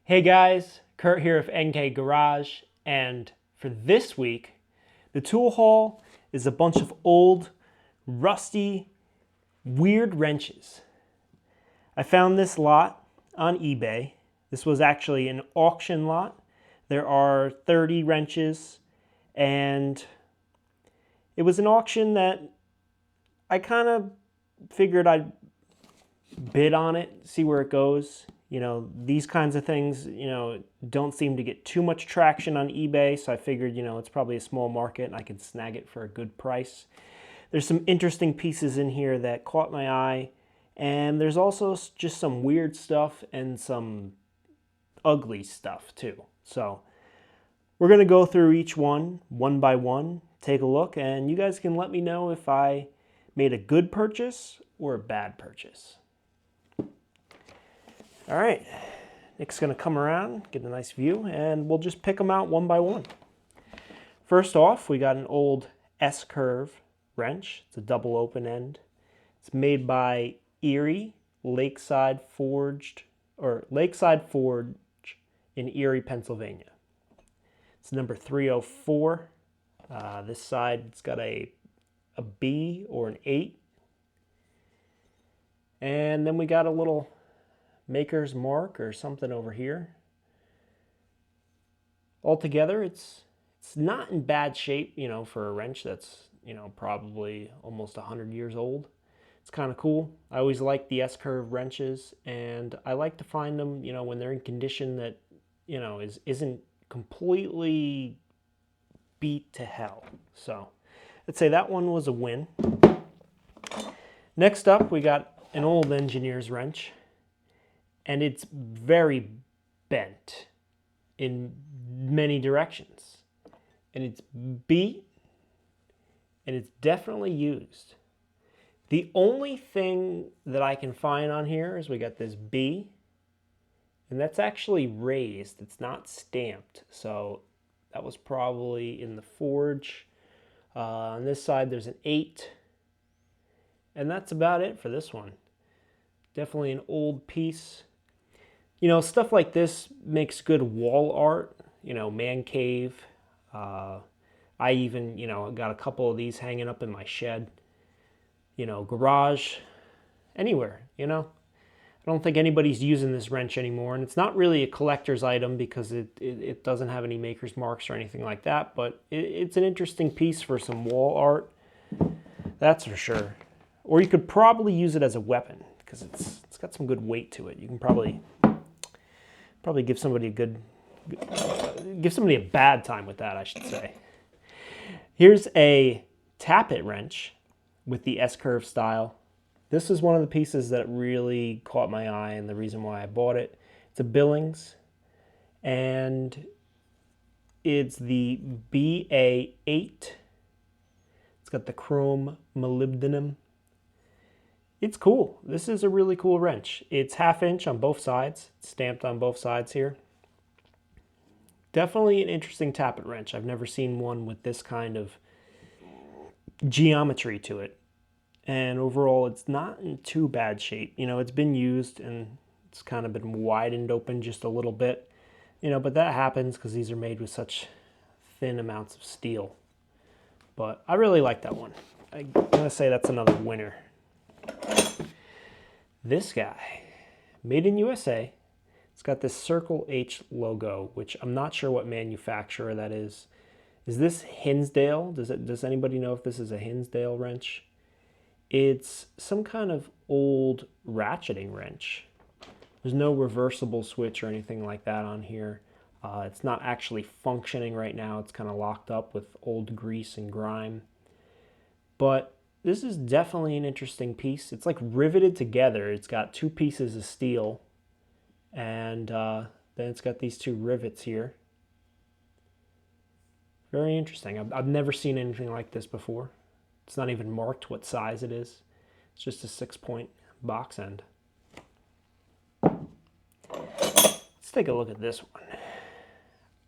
Hey guys, Kurt here of NK Garage, and for this week, the tool haul is a bunch of old, rusty, weird wrenches. I found this lot on eBay. This was actually an auction lot. There are 30 wrenches, and it was an auction that I kind of figured I'd bid on it, see where it goes. You know, these kinds of things, don't seem to get too much traction on eBay, so I figured, it's probably a small market and I could snag it for a good price. There's some interesting pieces in here that caught my eye, and there's also just some weird stuff and some ugly stuff too. So we're going to go through each one by one, take a look, and you guys can let me know if I made a good purchase or a bad purchase. All right, Nick's gonna come around, get a nice view, and we'll just pick them out one by one. First off, we got an old S-curve wrench. It's a double open end. It's made by Lakeside Forge in Erie, Pennsylvania. It's number 304. This side, it's got a B or an 8. And then we got a little maker's mark or something over here. Altogether, it's not in bad shape, for a wrench that's, probably almost 100 years old. It's kind of cool. I always like the S-curve wrenches, and I like to find them, when they're in condition that, isn't completely beat to hell. So I'd say that one was a win. Next up, we got an old engineer's wrench, and it's very bent in many directions. And it's beat, and it's definitely used. The only thing that I can find on here is we got this B, and that's actually raised. It's not stamped. So that was probably in the forge. On this side, there's an 8. And that's about it for this one. Definitely an old piece. Stuff like this makes good wall art, man cave. I even, got a couple of these hanging up in my shed, garage, anywhere, I don't think anybody's using this wrench anymore, and it's not really a collector's item because it doesn't have any maker's marks or anything like that, but it's an interesting piece for some wall art, that's for sure. Or you could probably use it as a weapon because it's got some good weight to it. You can probably give somebody a bad time with that, I should say. Here's a tappet wrench with the S-curve style. This is one of the pieces that really caught my eye and the reason why I bought it. It's a Billings, and it's the BA8. It's got the chrome molybdenum. It's cool. This is a really cool wrench. It's 1/2 inch on both sides. It's stamped on both sides here. Definitely an interesting tappet wrench. I've never seen one with this kind of geometry to it. And overall, it's not in too bad shape. It's been used and it's kind of been widened open just a little bit. But that happens because these are made with such thin amounts of steel. But I really like that one. I'm going to say that's another winner. This guy, made in USA. It's got this Circle H logo, which I'm not sure what manufacturer that is. Is this Hinsdale? Does anybody know if this is a Hinsdale wrench? It's some kind of old ratcheting wrench. There's no reversible switch or anything like that on here. It's not actually functioning right now. It's kind of locked up with old grease and grime. But this is definitely an interesting piece. It's like riveted together. It's got 2 pieces of steel, and then it's got these 2 rivets here. Very interesting. I've never seen anything like this before. It's not even marked what size it is. It's just a 6-point box end. Let's take a look at this one.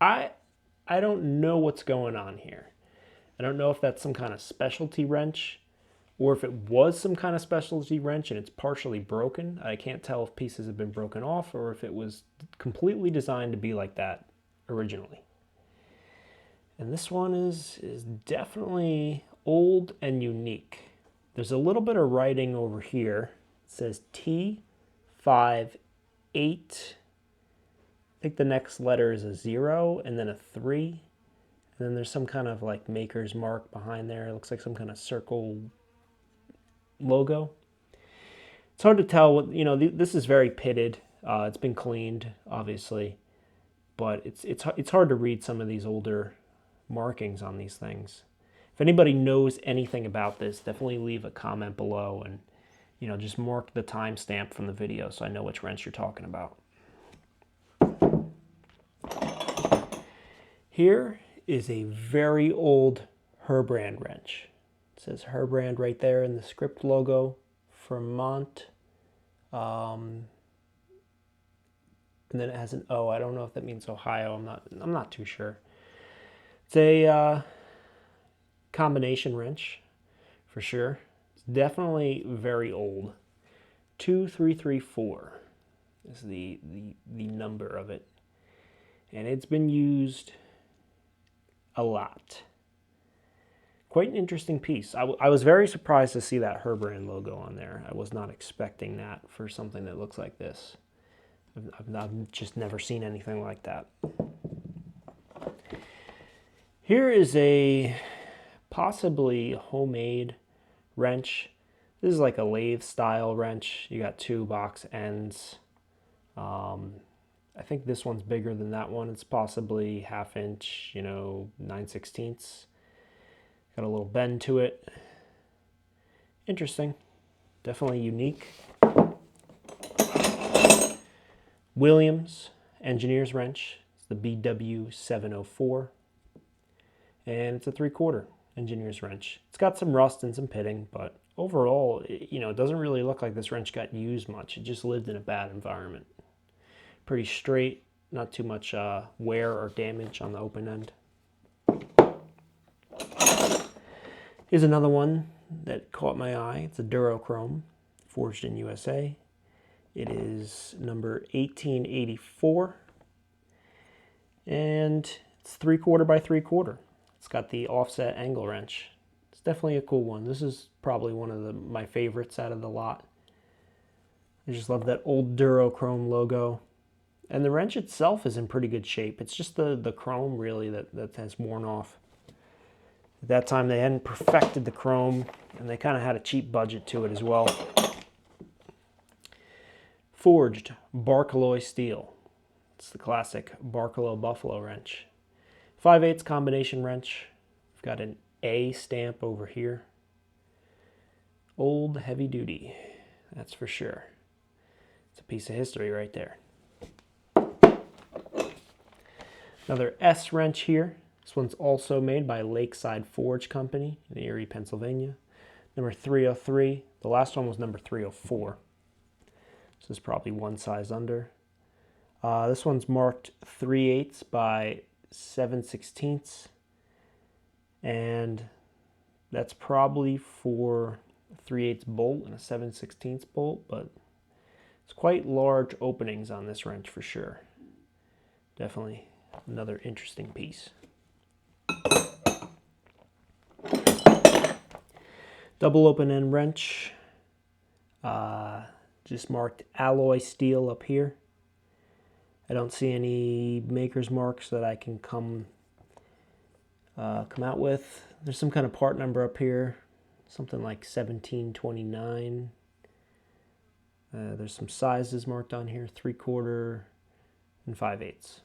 I don't know what's going on here. I don't know if that's some kind of specialty wrench or if it was some kind of specialty wrench and it's partially broken. I can't tell if pieces have been broken off or if it was completely designed to be like that originally. And this one is definitely old and unique. There's a little bit of writing over here. It says T58. I think the next letter is a 0 and then a 3. And then there's some kind of like maker's mark behind there. It looks like some kind of circle logo. It's hard to tell what, this is very pitted. It's been cleaned, obviously, but it's hard to read some of these older markings on these things. If anybody knows anything about this, definitely leave a comment below and, just mark the timestamp from the video so I know which wrench you're talking about. Here is a very old Herbrand wrench. It says Herbrand right there in the script logo, Vermont. And then it has an O. I don't know if that means Ohio. I'm not too sure. It's a combination wrench for sure. It's definitely very old. 2334 is the number of it. And it's been used a lot. Quite an interesting piece. I was very surprised to see that Herbrand logo on there. I was not expecting that for something that looks like this. I've just never seen anything like that. Here is a possibly homemade wrench. This is like a lathe style wrench. You got 2 box ends. I think this one's bigger than that one. It's possibly 1/2 inch, 9/16. Got a little bend to it. Interesting. Definitely unique. Williams Engineer's Wrench. It's the BW704. And it's a 3/4 Engineer's Wrench. It's got some rust and some pitting, but overall, it doesn't really look like this wrench got used much. It just lived in a bad environment. Pretty straight, not too much wear or damage on the open end. Here's another one that caught my eye. It's a Durochrome, forged in USA. It is number 1884, and it's 3/4 by 3/4. It's got the offset angle wrench. It's definitely a cool one. This is probably one of my favorites out of the lot. I just love that old Durochrome logo. And the wrench itself is in pretty good shape. It's just the chrome really that has worn off. At that time they hadn't perfected the chrome and they kind of had a cheap budget to it as well. Forged Barkaloy steel. It's the classic Barkalow Buffalo wrench. 5/8 combination wrench. We've got an A stamp over here. Old heavy duty, that's for sure. It's a piece of history right there. Another S wrench here. This one's also made by Lakeside Forge Company in Erie, Pennsylvania. Number 303. The last one was number 304. This is probably one size under. This one's marked 3/8 by 7/16. And that's probably for a 3/8 bolt and a 7/16 bolt, but it's quite large openings on this wrench for sure. Definitely another interesting piece. Double open end wrench. Just marked alloy steel up here. I don't see any maker's marks that I can come out with. There's some kind of part number up here, something like 1729. There's some sizes marked on here, 3/4 and 5/8.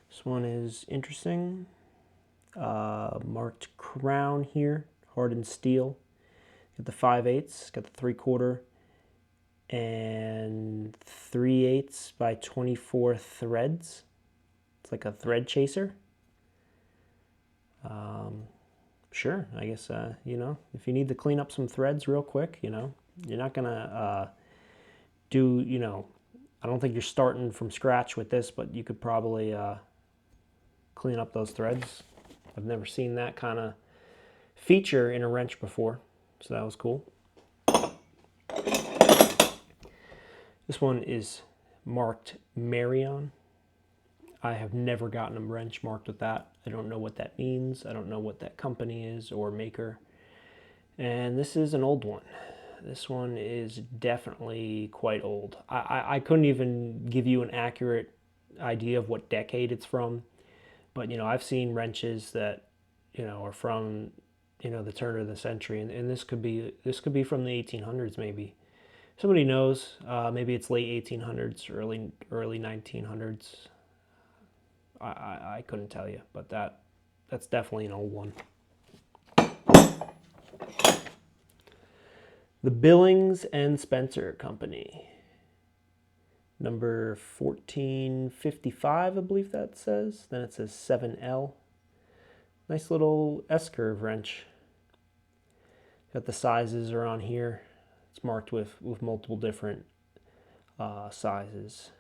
This one is interesting. Marked crown here, hardened steel. Got the 5/8, got the 3/4, and 3/8 by 24 threads. It's like a thread chaser. Sure, I guess, if you need to clean up some threads real quick, you're not gonna I don't think you're starting from scratch with this, but you could probably clean up those threads. I've never seen that kind of feature in a wrench before, so that was cool. This one is marked Marion. I have never gotten a wrench marked with that. I don't know what that means. I don't know what that company is or maker. And this is an old one. This one is definitely quite old. I couldn't even give you an accurate idea of what decade it's from. But, you know, I've seen wrenches that, you know, are from, you know, the turn of the century. And this could be from the 1800s maybe. Somebody knows. Maybe it's late 1800s, early 1900s. I couldn't tell you, but that's definitely an old one. The Billings and Spencer Company. Number 1455, I believe that says. Then it says 7L. Nice little S-curve wrench. Got the sizes are on here. It's marked with multiple different sizes.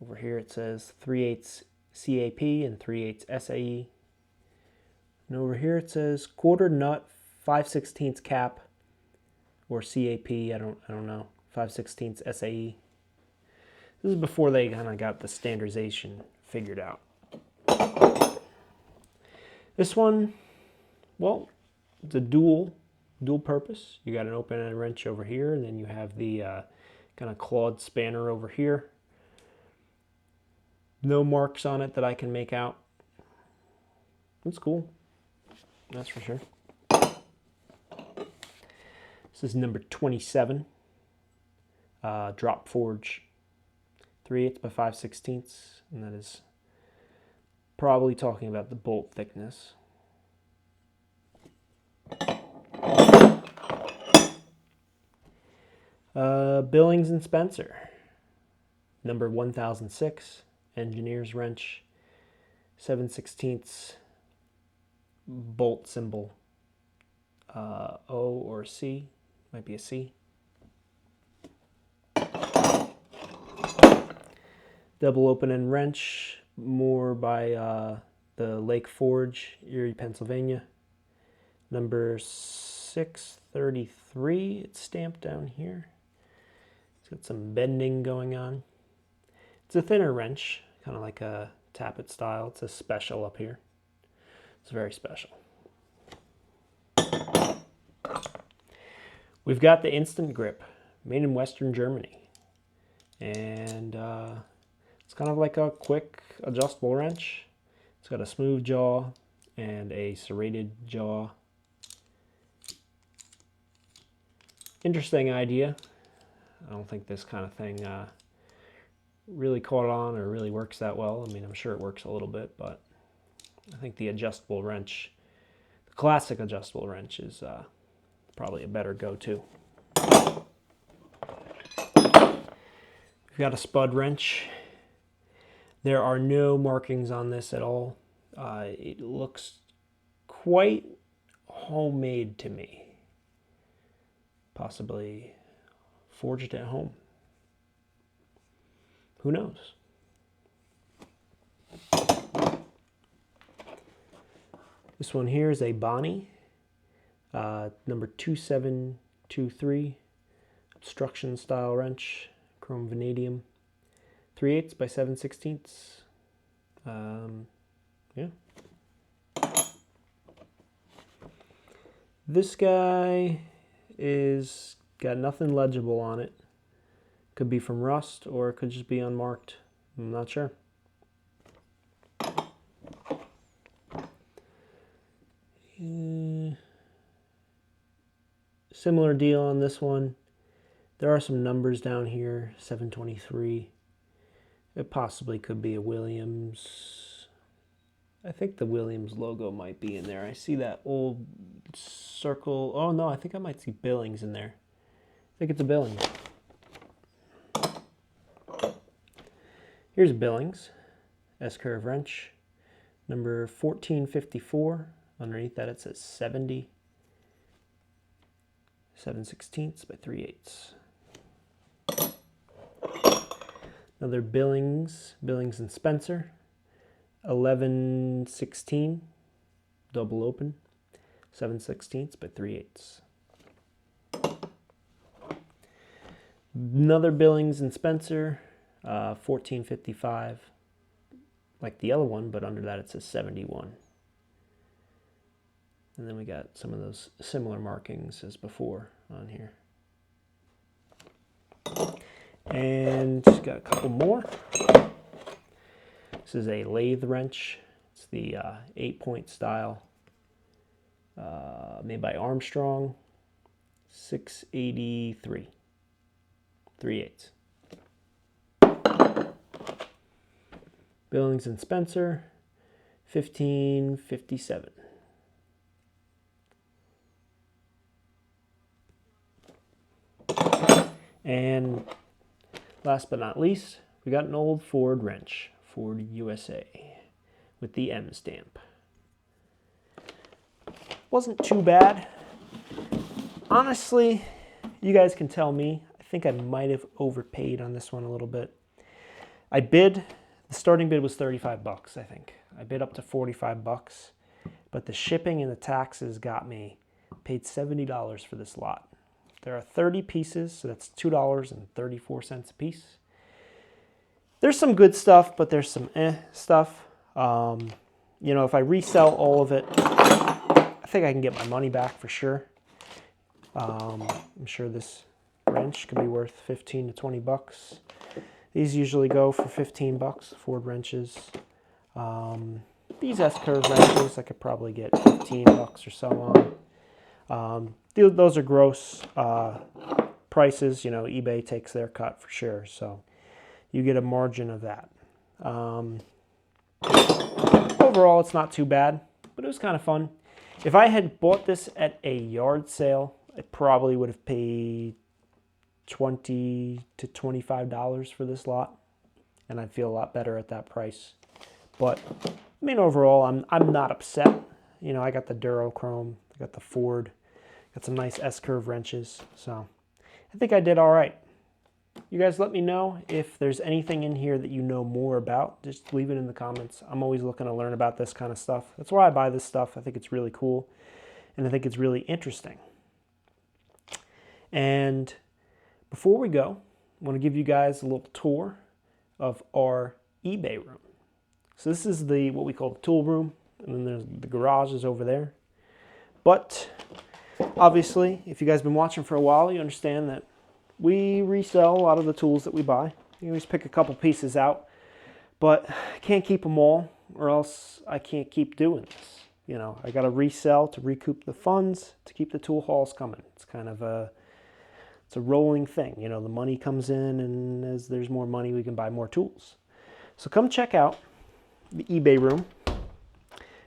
Over here it says 3/8 CAP and 3/8 SAE. And over here it says quarter nut 5/16 cap or CAP. I don't know. 5/16 SAE. This is before they kind of got the standardization figured out. This one, well, it's a dual purpose. You got an open-ended wrench over here, and then you have the kind of clawed spanner over here. No marks on it that I can make out. It's cool. That's for sure. This is number 27. Drop forge. 3/8 by 5/16, and that is probably talking about the bolt thickness. Billings and Spencer. Number 1006. Engineer's wrench, 7/16 bolt symbol, O or C, might be a C. Double open-end wrench, more by the Lake Forge, Erie, Pennsylvania. Number 633, it's stamped down here. It's got some bending going on. It's a thinner wrench, kind of like a tappet style. It's a special up here. It's very special. We've got the Instant Grip, made in Western Germany. And it's kind of like a quick adjustable wrench. It's got a smooth jaw and a serrated jaw. Interesting idea. I don't think this kind of thing really caught on or really works that well. I mean, I'm sure it works a little bit, but I think the adjustable wrench, the classic adjustable wrench, is probably a better go-to. We've got a spud wrench. There are no markings on this at all. It looks quite homemade to me. Possibly forged at home. Who knows? This one here is a Bonnie, number 2723, obstruction style wrench, chrome vanadium, 3/8 by 7/16. Yeah. This guy is got nothing legible on it. Could be from rust, or it could just be unmarked. I'm not sure. Similar deal on this one. There are some numbers down here, 723. It possibly could be a Williams. I think the Williams logo might be in there. I see that old circle. Oh no, I think I might see Billings in there. I think it's a Billings. Here's Billings, S-curve wrench, number 1454. Underneath that it says 70, 7/16 by 3/8. Another Billings and Spencer, 11/16 double open, 7/16 by 3/8. Another Billings and Spencer, 1455, like the other one, but under that it says 71. And then we got some of those similar markings as before on here. And got a couple more. This is a lathe wrench. It's the 8-point style, made by Armstrong, 683, 3/8. Billings and Spencer, 1557. And last but not least, we got an old Ford wrench, Ford USA, with the M stamp. Wasn't too bad. Honestly, you guys can tell me. I think I might have overpaid on this one a little bit. The starting bid was 35 bucks, I think. I bid up to 45 bucks, but the shipping and the taxes got me, paid $70 for this lot. There are 30 pieces, so that's $2.34 a piece. There's some good stuff, but there's some stuff. You know, if I resell all of it, I think I can get my money back for sure. I'm sure this wrench could be worth 15 to 20 bucks. These usually go for 15 bucks, Ford wrenches. These S-curve wrenches, I could probably get 15 bucks or so on. Those are gross prices. You know, eBay takes their cut for sure, so you get a margin of that. Overall, it's not too bad, but it was kind of fun. If I had bought this at a yard sale, I probably would have paid $20 to $25 for this lot, and I'd feel a lot better at that price. But I mean, overall, I'm not upset. You know, I got the Durochrome, I got the Ford, got some nice S-curve wrenches, so I think I did all right. You guys let me know if there's anything in here that you know more about. Just leave it in the comments. I'm always looking to learn about this kind of stuff. That's why I buy this stuff. I think it's really cool, and I think it's really interesting. And before we go, I want to give you guys a little tour of our eBay room. So this is what we call the tool room, and then there's the garage is over there. But obviously, if you guys have been watching for a while, you understand that we resell a lot of the tools that we buy. You always pick a couple pieces out, but I can't keep them all, or else I can't keep doing this. You know, I got to resell to recoup the funds to keep the tool hauls coming. It's kind of a rolling thing. You know, the money comes in, and as there's more money, we can buy more tools. So come check out the eBay room.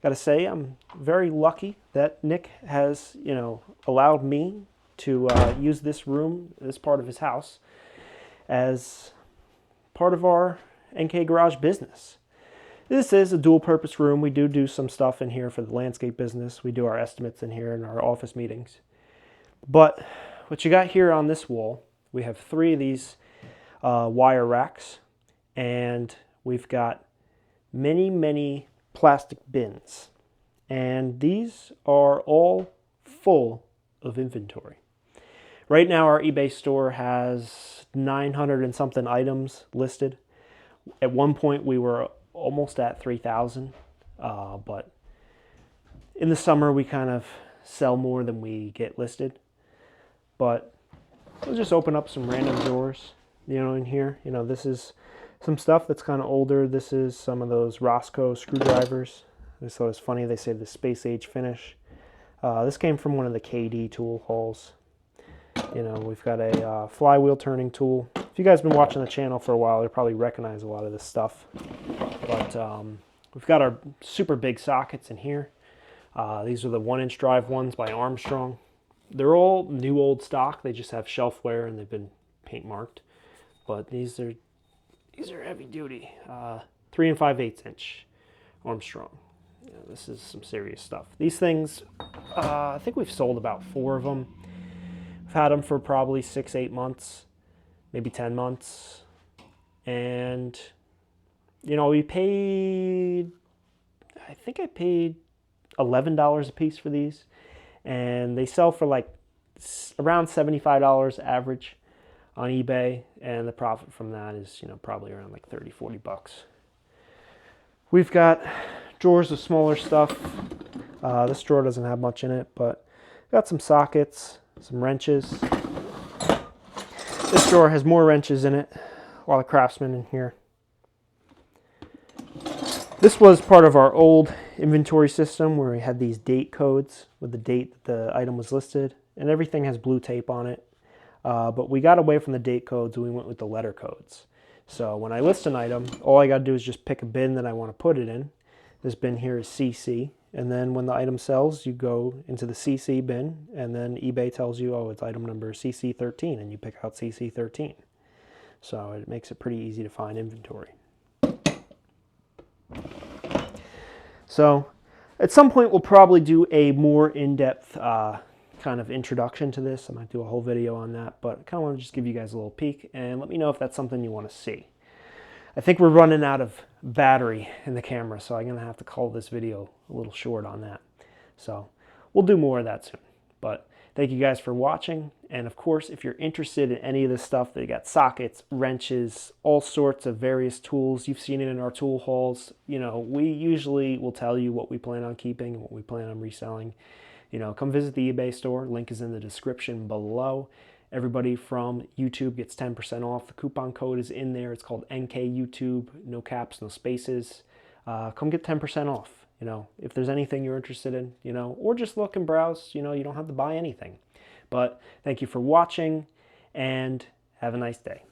Gotta say, I'm very lucky that Nick has, you know, allowed me to use this room, this part of his house, as part of our NK Garage business. This is a dual-purpose room. We do some stuff in here for the landscape business. We do our estimates in here in our office meetings. But what you got here on this wall, we have 3 of these wire racks, and we've got many plastic bins. And these are all full of inventory. Right now, our eBay store has 900 and something items listed. At one point, we were almost at 3,000, but in the summer, we kind of sell more than we get listed. But we'll just open up some random drawers, you know, in here. You know, this is some stuff that's kind of older. This is some of those Roscoe screwdrivers. I just thought it was funny. They say the space age finish. This came from one of the KD tool hauls. You know, we've got a flywheel turning tool. If you guys have been watching the channel for a while, you'll probably recognize a lot of this stuff. But we've got our super big sockets in here. These are the 1-inch drive ones by Armstrong. They're all new old stock. They just have shelf wear and they've been paint marked. But these are heavy duty. 3 5/8 inch Armstrong. Yeah, this is some serious stuff. These things, I think we've sold about 4 of them. We've had them for probably 6-8 months, maybe 10 months. And, you know, we paid I think I paid $11 a piece for these, and they sell for like around $75 average on eBay, and the profit from that is, you know, probably around like 30-40 bucks. We've got drawers of smaller stuff. This drawer doesn't have much in it, but got some sockets, some wrenches. This drawer has more wrenches in it. A lot of Craftsman in here. This was part of our old inventory system where we had these date codes with the date that the item was listed, and everything has blue tape on it. But we got away from the date codes and we went with the letter codes. So when I list an item, all I got to do is just pick a bin that I want to put it in. This bin here is CC, and then when the item sells, you go into the CC bin, and then eBay tells you, oh, it's item number CC13, and you pick out CC13. So it makes it pretty easy to find inventory. So at some point we'll probably do a more in-depth kind of introduction to this. I might do a whole video on that, but I kind of want to just give you guys a little peek and let me know if that's something you want to see. I think we're running out of battery in the camera, so I'm going to have to call this video a little short on that. So we'll do more of that soon. But thank you guys for watching, and of course, if you're interested in any of this stuff, they got sockets, wrenches, all sorts of various tools. You've seen it in our tool hauls. You know, we usually will tell you what we plan on keeping and what we plan on reselling. You know, come visit the eBay store. Link is in the description below. Everybody from YouTube gets 10% off. The coupon code is in there. It's called NK YouTube. No caps, no spaces. Come get 10% off. You know, if there's anything you're interested in, you know, or just look and browse, you know, you don't have to buy anything. But thank you for watching, and have a nice day.